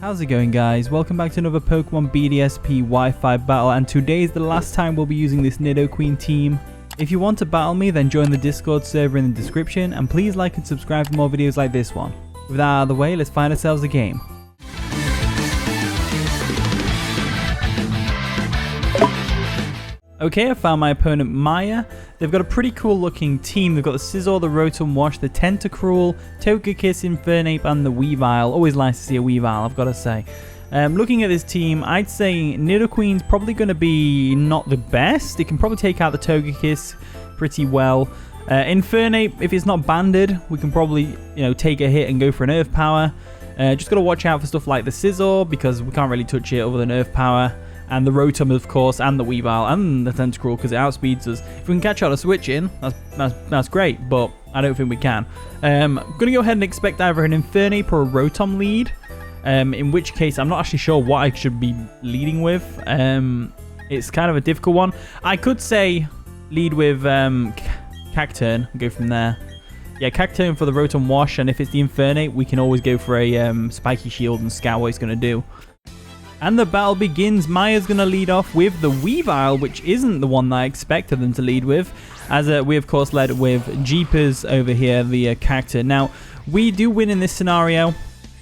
How's it going, guys? Welcome back to another Pokemon BDSP Wi-Fi battle, and today is the last time we'll be using this Nidoqueen team. If you want to battle me, then join the Discord server in the description, and please like and subscribe for more videos like this one. With that out of the way, let's find ourselves a game. Okay, I found my opponent Maya. They've got a pretty cool looking team. They've got the Scizor, the Rotom Wash, the Tentacruel, Togekiss, Infernape, and the Weavile. Always nice to see a Weavile, I've got to say. Looking at this team, I'd say Nidoqueen's probably going to be not the best. It can probably take out the Togekiss pretty well. Infernape, if it's not banded, we can probably, take a hit and go for an Earth Power. Just got to watch out for stuff like the Scizor, because we can't really touch it other than Earth Power. And the Rotom, of course, and the Weavile, and the Tentacruel, because it outspeeds us. If we can catch out a switch in, that's great, but I don't think we can. I'm going to go ahead and expect either an Infernape or a Rotom lead, in which case I'm not actually sure what I should be leading with. It's kind of a difficult one. I could say lead with Cacturne and go from there. Yeah, Cacturne for the Rotom Wash, and if it's the Infernape, we can always go for a Spiky Shield and scout what he's going to do. And the battle begins. Maya's going to lead off with the Weavile, which isn't the one that I expected them to lead with, as we, of course, led with Jeepers over here, the Cacturne. Now, we do win in this scenario,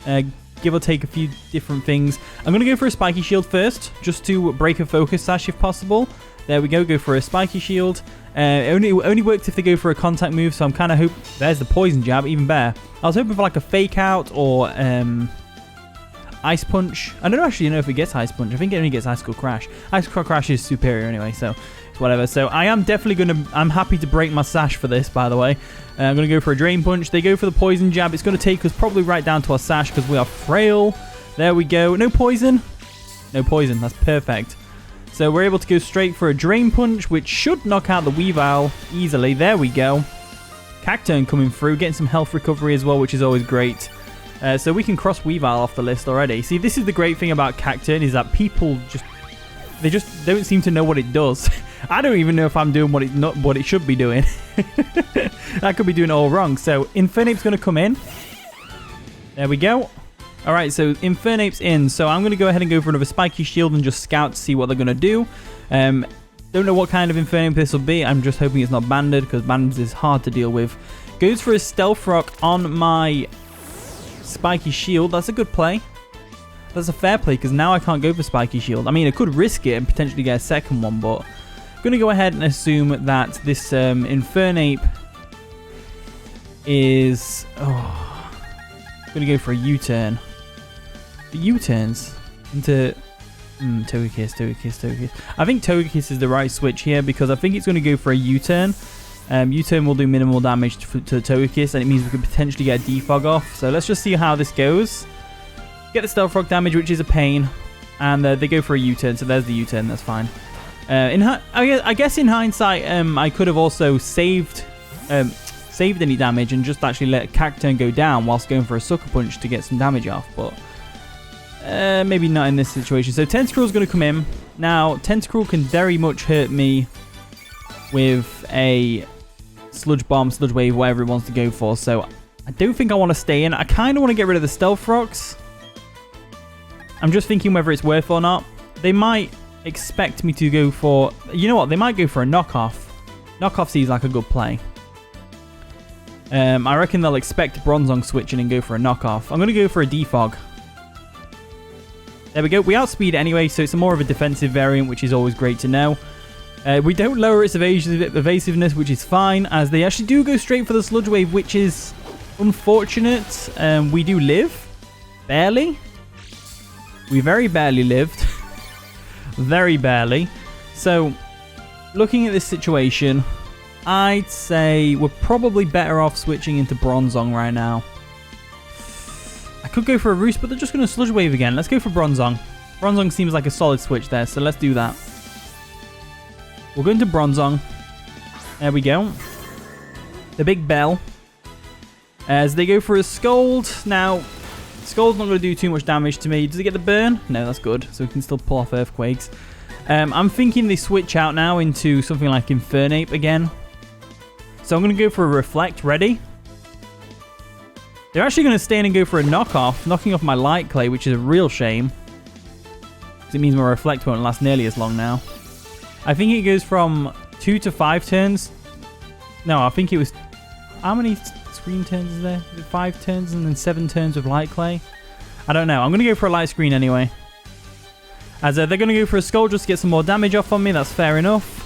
give or take a few different things. I'm going to go for a Spiky Shield first, just to break a focus sash if possible. There we go for a Spiky Shield. Only works if they go for a contact move, so I'm kind of hoping... There's the Poison Jab, even better. I was hoping for like a Fake Out or... Ice Punch. I don't actually know if it gets Ice Punch. I think it only gets Ice Skull Crash. Ice Skull Crash is superior anyway, so it's whatever. So I am definitely going to... I'm happy to break my sash for this, by the way. I'm going to go for a Drain Punch. They go for the Poison Jab. It's going to take us probably right down to our sash because we are frail. There we go. No poison. No poison. That's perfect. So we're able to go straight for a Drain Punch, which should knock out the Weavile easily. There we go. Cacturne coming through, getting some health recovery as well, which is always great. So we can cross Weavile off the list already. See, this is the great thing about Cacturne, is that people just don't seem to know what it does. I don't even know if I'm doing what it should be doing. I could be doing it all wrong. So Infernape's going to come in. There we go. All right, so Infernape's in. So I'm going to go ahead and go for another Spiky Shield and just scout to see what they're going to do. Don't know what kind of Infernape this will be. I'm just hoping it's not banded, because banded is hard to deal with. Goes for a Stealth Rock on my... Spiky Shield. That's a good play. That's a fair play, because now I can't go for Spiky Shield. I mean, I could risk it and potentially get a second one, but I'm going to go ahead and assume that this Infernape is... Oh, I'm going to go for a U-turn. The U-turns into... Togekiss. I think Togekiss is the right switch here, because I think it's going to go for a U-turn. U-turn will do minimal damage to Togekiss, and it means we could potentially get a Defog off. So let's just see how this goes. Get the Stealth Rock damage, which is a pain. And they go for a U-turn, so there's the U-turn, that's fine. I guess in hindsight, I could have also saved any damage and just actually let Cacturne go down whilst going for a Sucker Punch to get some damage off. But maybe not in this situation. So Tentacruel's going to come in. Now, Tentacruel can very much hurt me with a... Sludge Bomb, Sludge Wave, whatever it wants to go for. So I don't think I want to stay in. I kind of want to get rid of the Stealth Rocks. I'm just thinking whether it's worth or not. They might expect me to go for... You know what? They might go for a Knockoff. Knockoff seems like a good play. I reckon they'll expect Bronzong switching and go for a Knockoff. I'm going to go for a Defog. There we go. We outspeed anyway, so it's more of a defensive variant, which is always great to know. We don't lower its evasiveness, which is fine, as they actually do go straight for the Sludge Wave, which is unfortunate. We do live. Barely. We very barely lived. Very barely. So, looking at this situation, I'd say we're probably better off switching into Bronzong right now. I could go for a Roost, but they're just going to Sludge Wave again. Let's go for Bronzong. Bronzong seems like a solid switch there, so let's do that. We'll go into Bronzong. There we go. The big bell. As they go for a Scold. Now, Scold's not going to do too much damage to me. Does it get the burn? No, that's good. So we can still pull off Earthquakes. I'm thinking they switch out now into something like Infernape again. So I'm going to go for a Reflect. Ready? They're actually going to stay in and go for a knockoff, knocking off my Light Clay, which is a real shame. Because it means my Reflect won't last nearly as long now. I think it goes from 2 to 5 turns. No, I think it was... How many screen turns is there? 5 turns and then 7 turns with Light Clay? I don't know. I'm going to go for a light screen anyway. As they're going to go for a Skull just to get some more damage off on me. That's fair enough.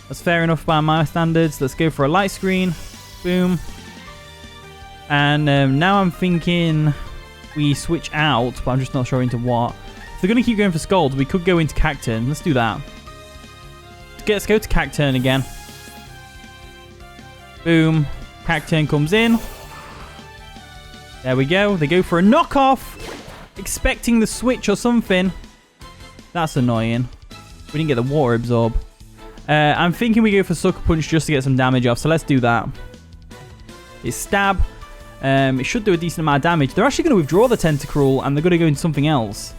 That's fair enough by my standards. Let's go for a light screen. Boom. And now I'm thinking we switch out, but I'm just not sure into what. If they're going to keep going for Skulls, we could go into Cacturne. Let's do that. Let's go to Cacturne again. Boom. Cacturne comes in. There we go. They go for a knockoff. Expecting the switch or something. That's annoying. We didn't get the Water Absorb. I'm thinking we go for Sucker Punch just to get some damage off. So let's do that. It's Stab. It should do a decent amount of damage. They're actually going to withdraw the Tentacruel and they're going to go into something else.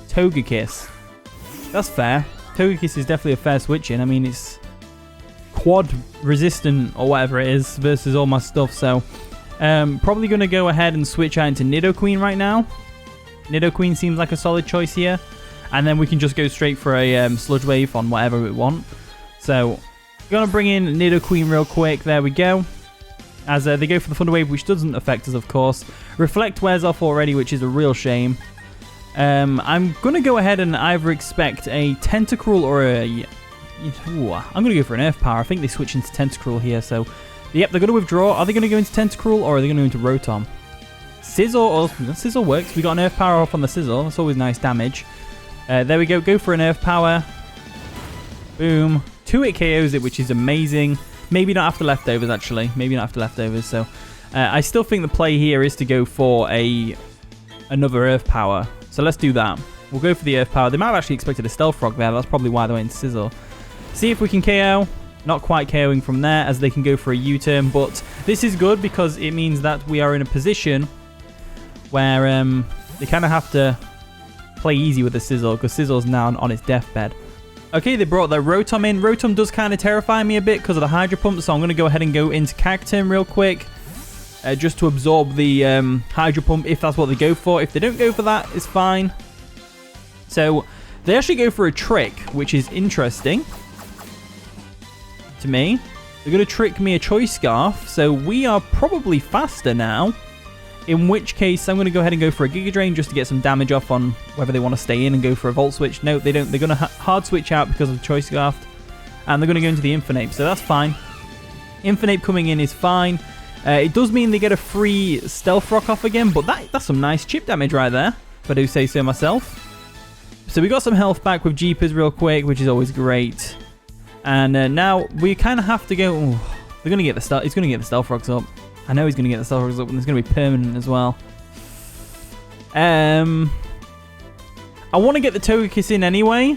Togekiss. That's fair. Togekiss is definitely a fair switch in. I mean, it's quad resistant or whatever it is versus all my stuff. So probably going to go ahead and switch out into Nidoqueen right now. Nidoqueen seems like a solid choice here. And then we can just go straight for a Sludge Wave on whatever we want. So, going to bring in Nidoqueen real quick. There we go. As they go for the Thunder Wave, which doesn't affect us, of course. Reflect wears off already, which is a real shame. I'm going to go ahead and either expect a Tentacruel or a... Ooh, I'm going to go for an Earth Power. I think they switch into Tentacruel here. So, yep, they're going to withdraw. Are they going to go into Tentacruel or are they going to go into Rotom? Sizzle, or Sizzle works. We got an Earth Power off on the Sizzle. That's always nice damage. There we go. Go for an Earth Power. Boom. 2-hit KOs it, which is amazing. Maybe not after leftovers, actually. Maybe not after leftovers. So, I still think the play here is to go for another Earth Power. So, let's do that. We'll go for the Earth Power. They might have actually expected a Stealth Rock there. That's probably why they went into Sizzle. See if we can KO. Not quite KOing from there, as they can go for a U-turn. But this is good because it means that we are in a position where they kind of have to play easy with the Sizzle, because Sizzle's now on its deathbed. Okay, they brought their Rotom in. Rotom does kind of terrify me a bit because of the Hydro Pump, so I'm going to go ahead and go into Cacturne real quick. Just to absorb the Hydro Pump if that's what they go for. If they don't go for that, it's fine. So, they actually go for a Trick, which is interesting to me. They're going to trick me a Choice Scarf, so we are probably faster now. In which case, I'm going to go ahead and go for a Giga Drain just to get some damage off on whether they want to stay in and go for a Volt Switch. No, they don't. They're going to hard switch out because of the Choice Scarf. And they're going to go into the Infernape, so that's fine. Infernape coming in is fine. It does mean they get a free Stealth Rock off again, but that's some nice chip damage right there, if I do say so myself. So we got some health back with Jeepers real quick, which is always great. And now we kind of have to go... Ooh, they're going to get the Stealth... He's going to get the Stealth Rocks up. I know he's going to get the Stealth Rocks up, and it's going to be permanent as well. I want to get the Togekiss in anyway.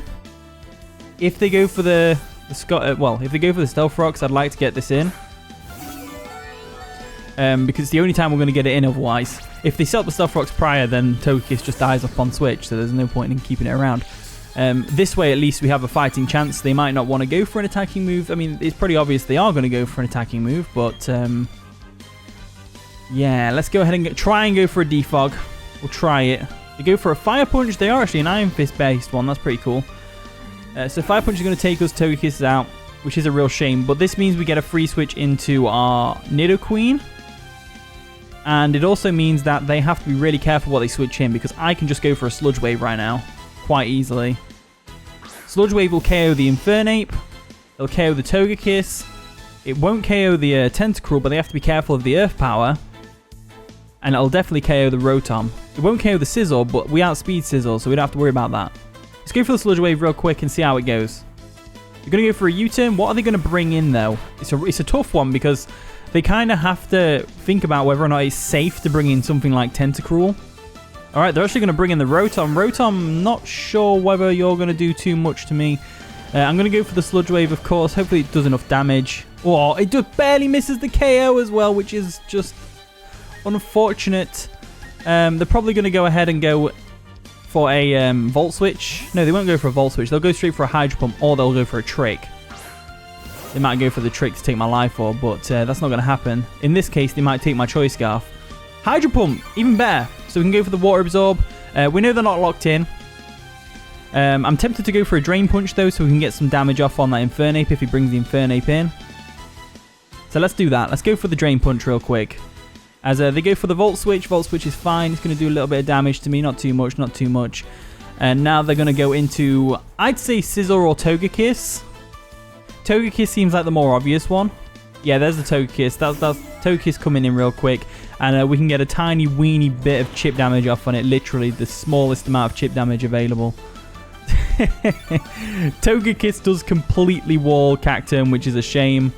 If they go for if they go for the Stealth Rocks, I'd like to get this in. Because it's the only time we're going to get it in otherwise. If they set up the Stealth Rocks prior, then Togekiss just dies up on switch, so there's no point in keeping it around. This way, at least, we have a fighting chance. They might not want to go for an attacking move. I mean, it's pretty obvious they are going to go for an attacking move, but... yeah, let's go ahead and try and go for a Defog. We'll try it. They go for a Fire Punch. They are actually an Iron Fist based one. That's pretty cool. So Fire Punch is going to take us Togekiss out, which is a real shame. But this means we get a free switch into our Nidoqueen. And it also means that they have to be really careful what they switch in, because I can just go for a Sludge Wave right now quite easily. Sludge Wave will KO the Infernape. It'll KO the Togekiss. It won't KO the Tentacruel, but they have to be careful of the Earth Power. And it'll definitely KO the Rotom. It won't KO the Sizzle, but we outspeed Sizzle, so we don't have to worry about that. Let's go for the Sludge Wave real quick and see how it goes. We're going to go for a U-turn. What are they going to bring in, though? It's a tough one, because they kind of have to think about whether or not it's safe to bring in something like Tentacruel. Alright, they're actually going to bring in the Rotom. Rotom, not sure whether you're going to do too much to me. I'm going to go for the Sludge Wave, of course. Hopefully it does enough damage. Oh, it just barely misses the KO as well, which is just... unfortunate. They're probably going to go ahead and go for a Volt Switch. No, they won't go for a Volt Switch. They'll go straight for a Hydro Pump, or they'll go for a Trick. They might go for the Trick to take my life, but that's not going to happen. In this case, they might take my Choice Scarf. Hydro Pump, even better. So we can go for the Water Absorb. We know they're not locked in. I'm tempted to go for a Drain Punch though, so we can get some damage off on that Infernape if he brings the Infernape in. So let's do that. Let's go for the Drain Punch real quick. As they go for the Volt Switch. Volt Switch is fine. It's going to do a little bit of damage to me. Not too much, not too much. And now they're going to go into, I'd say Scizor or Togekiss. Togekiss seems like the more obvious one. Yeah, there's the Togekiss. That's Togekiss coming in real quick. And we can get a tiny weeny bit of chip damage off on it. Literally the smallest amount of chip damage available. Togekiss does completely wall Cacturne, which is a shame.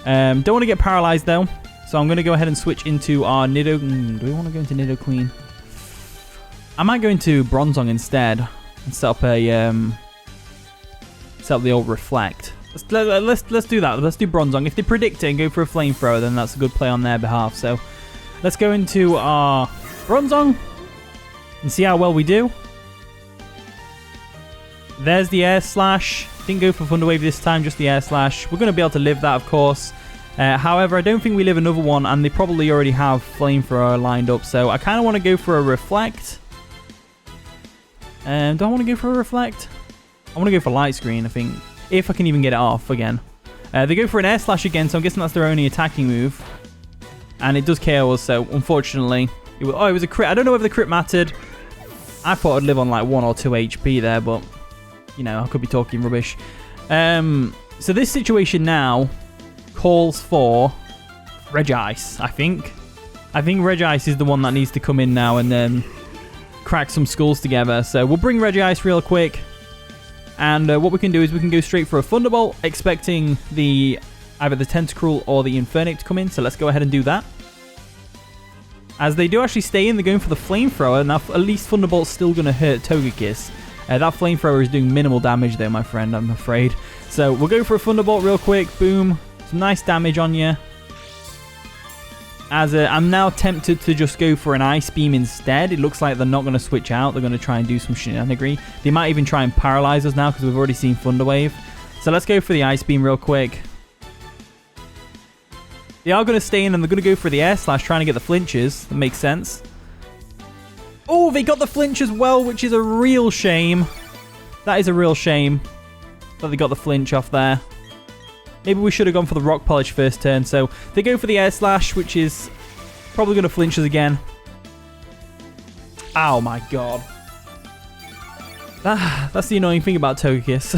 Don't want to get paralyzed though. So I'm going to go ahead and switch into our Do we want to go into Nidoqueen? I might go into Bronzong instead and set up the old Reflect. Let's do that. Let's do Bronzong. If they predict it and go for a Flamethrower, then that's a good play on their behalf. So let's go into our Bronzong and see how well we do. There's the Air Slash. Didn't go for Thunder Wave this time, just the Air Slash. We're going to be able to live that, of course. However, I don't think we live another one, and they probably already have Flamethrower lined up. So I kind of want to go for a Reflect. Do I want to go for a Reflect? I want to go for Light Screen, I think. If I can even get it off again. They go for an Air Slash again, so I'm guessing that's their only attacking move. And it does KO us, so unfortunately... it was a crit. I don't know if the crit mattered. I thought I'd live on like 1 or 2 HP there, but... you know, I could be talking rubbish. So this situation now calls for Regice, I think. I think Regice is the one that needs to come in now and then crack some skulls together. So we'll bring Regice real quick. And what we can do is we can go straight for a Thunderbolt, expecting either the Tentacruel or the Infernape to come in. So let's go ahead and do that. As they do actually stay in, they're going for the Flamethrower. Now, at least Thunderbolt's still going to hurt Togekiss. That Flamethrower is doing minimal damage there, my friend, I'm afraid. So we'll go for a Thunderbolt real quick. Boom. Some nice damage on you. As I'm now tempted to just go for an Ice Beam instead. It looks like they're not going to switch out. They're going to try and do some shenanigery. They might even try and paralyze us now because we've already seen Thunder Wave. So let's go for the Ice Beam real quick. They are going to stay in and they're going to go for the Air Slash, trying to get the flinches. That makes sense. Oh, they got the flinch as well, which is a real shame. That is a real shame that they got the flinch off there. Maybe we should have gone for the Rock Polish first turn. So they go for the Air Slash, which is probably going to flinch us again. Oh my god. That's the annoying thing about Togekiss.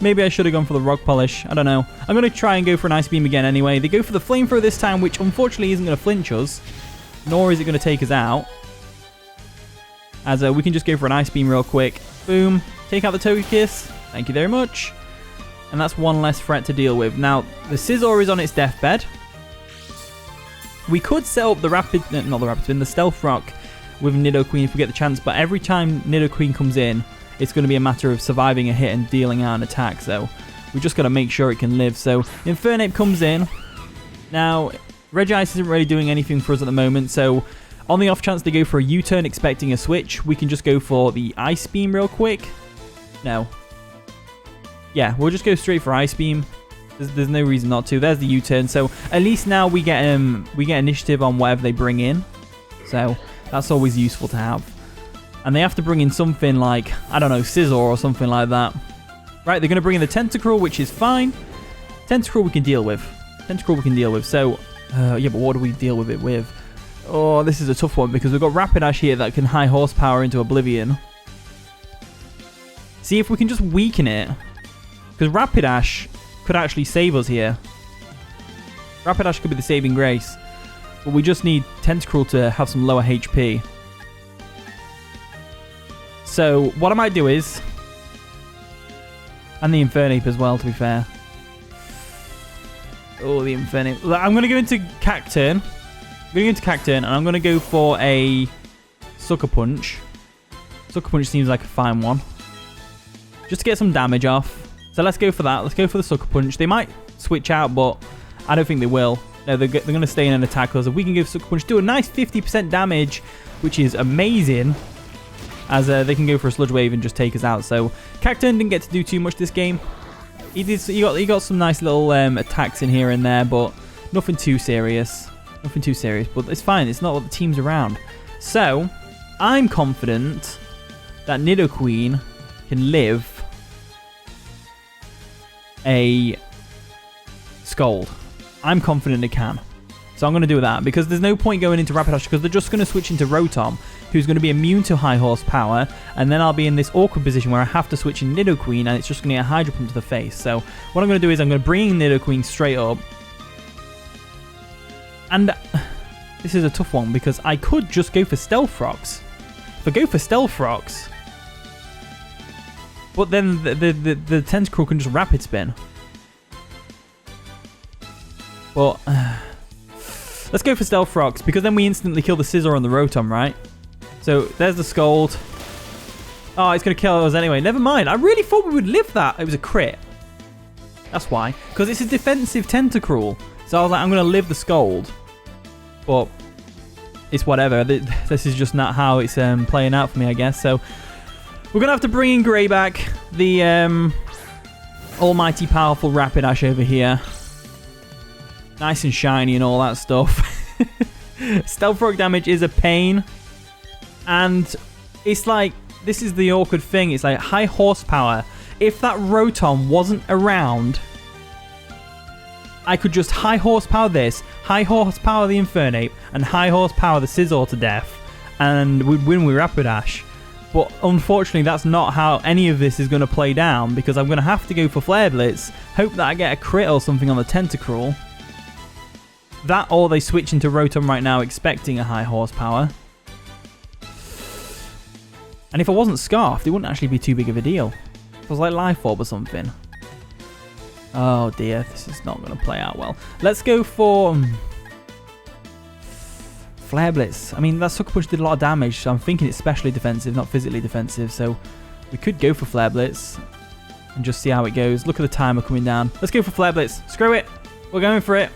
Maybe I should have gone for the Rock Polish. I don't know. I'm going to try and go for an Ice Beam again anyway. They go for the Flamethrower this time, which unfortunately isn't going to flinch us. Nor is it going to take us out. As we can just go for an Ice Beam real quick. Boom. Take out the Togekiss. Thank you very much. And that's one less threat to deal with. Now, the Scizor is on its deathbed. We could set up the the Stealth Rock with Nidoqueen if we get the chance. But every time Nidoqueen comes in, it's going to be a matter of surviving a hit and dealing out an attack. So we just got to make sure it can live. So Infernape comes in. Now, Regice isn't really doing anything for us at the moment. So on the off chance they go for a U-turn expecting a switch, we can just go for the Ice Beam real quick. No. Yeah, we'll just go straight for Ice Beam. There's no reason not to. There's the U-turn. So at least now we get initiative on whatever they bring in. So that's always useful to have. And they have to bring in something like, I don't know, Scizor or something like that. Right, they're going to bring in the Tentacruel, which is fine. Tentacruel we can deal with. So, yeah, but what do we deal with it with? Oh, this is a tough one because we've got Rapidash here that can high horsepower into Oblivion. See if we can just weaken it. Because Rapidash could actually save us here. Rapidash could be the saving grace. But we just need Tentacruel to have some lower HP. So, what I might do is... and the Infernape as well, to be fair. Oh, the Infernape. I'm going to go into Cacturne. And I'm going to go for a Sucker Punch. Sucker Punch seems like a fine one. Just to get some damage off. So let's go for that. Let's go for the Sucker Punch. They might switch out, but I don't think they will. No, they're going to stay in and attack us. If we can give Sucker Punch, do a nice 50% damage, which is amazing. As they can go for a Sludge Wave and just take us out. So Cacturne didn't get to do too much this game. He got some nice little attacks in here and there, but nothing too serious. Nothing too serious, but it's fine. It's not what the team's around. So, I'm confident that Nidoqueen can live a Scold. I'm confident it can. So I'm going to do that because there's no point going into Rapidash because they're just going to switch into Rotom, who's going to be immune to high horsepower, and then I'll be in this awkward position where I have to switch in Nidoqueen and it's just going to get a Hydro Pump to the face. So what I'm going to do is I'm going to bring in Nidoqueen straight up. And this is a tough one because I could just go for Stealth Rocks. If I go for Stealth Rocks, but then the Tentacruel can just Rapid Spin. But let's go for Stealth Rocks because then we instantly kill the Scizor on the Rotom, right? So there's the Scold. Oh, it's going to kill us anyway. Never mind. I really thought we would live that. It was a crit. That's why. Because it's a defensive Tentacruel. So I was like, I'm going to live the Scold. But it's whatever. This is just not how it's playing out for me, I guess. So we're going to have to bring in Greyback, the almighty powerful Rapidash over here. Nice and shiny and all that stuff. Stealth Rock damage is a pain. And it's like, this is the awkward thing. It's like high horsepower. If that Rotom wasn't around, I could just high horsepower this, high horsepower the Infernape, and high horsepower the Scizor to death. And we'd win with Rapidash. But unfortunately, that's not how any of this is going to play down. Because I'm going to have to go for Flare Blitz. Hope that I get a crit or something on the Tentacruel. That or they switch into Rotom right now expecting a high horsepower. And if I wasn't Scarfed, it wouldn't actually be too big of a deal. If I was like Life Orb or something. Oh dear, this is not going to play out well. Let's go for Flare Blitz. I mean, that Sucker Punch did a lot of damage, so I'm thinking it's specially defensive, not physically defensive. So we could go for Flare Blitz and just see how it goes. Look at the timer coming down. Let's go for Flare Blitz. Screw it. We're going for it.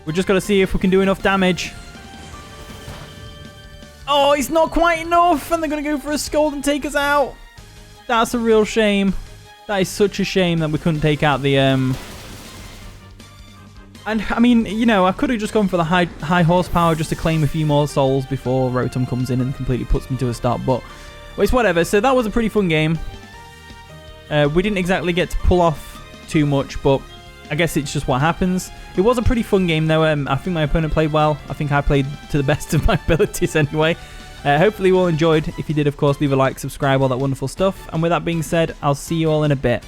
We're just got to see if we can do enough damage. Oh, it's not quite enough. And they're going to go for a Scold and take us out. That's a real shame. That is such a shame that we couldn't take out the... And, I mean, you know, I could have just gone for the high horsepower just to claim a few more souls before Rotom comes in and completely puts me to a stop. But well, it's whatever. So that was a pretty fun game. We didn't exactly get to pull off too much, but... I guess it's just what happens. It was a pretty fun game though. I think my opponent played well. I think I played to the best of my abilities anyway. Hopefully you all enjoyed. If you did, of course, leave a like, subscribe, all that wonderful stuff. And with that being said, I'll see you all in a bit.